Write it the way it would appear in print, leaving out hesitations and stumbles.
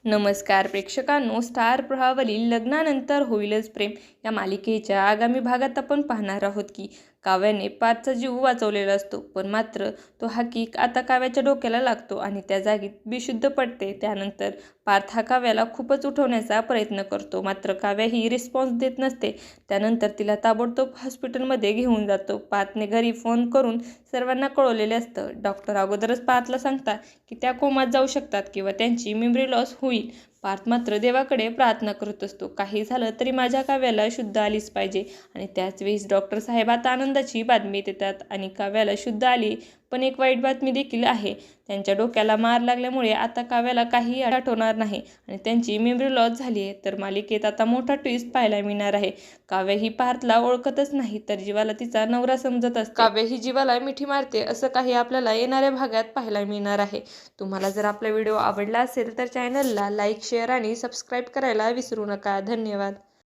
नमस्कार प्रेक्षकांनो, स्टार प्रवाहावरील लग्नानंतर होईलच प्रेम या मालिकेच्या आगामी भागात आपण पाहणार आहोत की काव्याने पार्थचा जीव वाचवलेला असतो, पण मात्र तो हाकीक आता काव्याच्या डोक्याला लागतो आणि त्या जागी बेशुद्ध पडते. त्यानंतर पार्थ हा काव्याला खूपच उठवण्याचा प्रयत्न करतो, मात्र काव्या ही रिस्पॉन्स देत नसते. त्यानंतर तिला ताबडतोब हॉस्पिटलमध्ये घेऊन जातो. पार्थने घरी फोन करून सर्वांना कळवलेले असतं. डॉक्टर अगोदरच पार्थला सांगतात की त्या कोमात जाऊ शकतात किंवा त्यांची मेमरी लॉस होईल. पार्थ मात्र देवाकडे प्रार्थना करत असतो, काही झालं तरी माझ्या काव्याला शुद्ध आलीच पाहिजे. आणि त्याच वेळेस डॉक्टर साहेब आता आनंदाची बातमी देतात आणि काव्याला शुद्ध आली. पण एक वाईट बातमी देखील आहे. त्यांच्या डोक्याला मार लागल्यामुळे आता काव्याला काही आठवणार नाही आणि त्यांची मेमरी लॉस झाली आहे. तर मालिकेत आता मोठा ट्विस्ट पाहायला मिळणार आहे. काव्य ही पार्थला ओळखतच नाही, तर जीवाला तिचा नवरा समजत असते. काव्य ही जीवाला मिठी मारते, असं काही आपल्याला येणाऱ्या भागात पाहायला मिळणार आहे. तुम्हाला जर आपला व्हिडिओ आवडला असेल तर चॅनलला लाईक, शेअर आणि सबस्क्राईब करायला विसरू नका. धन्यवाद.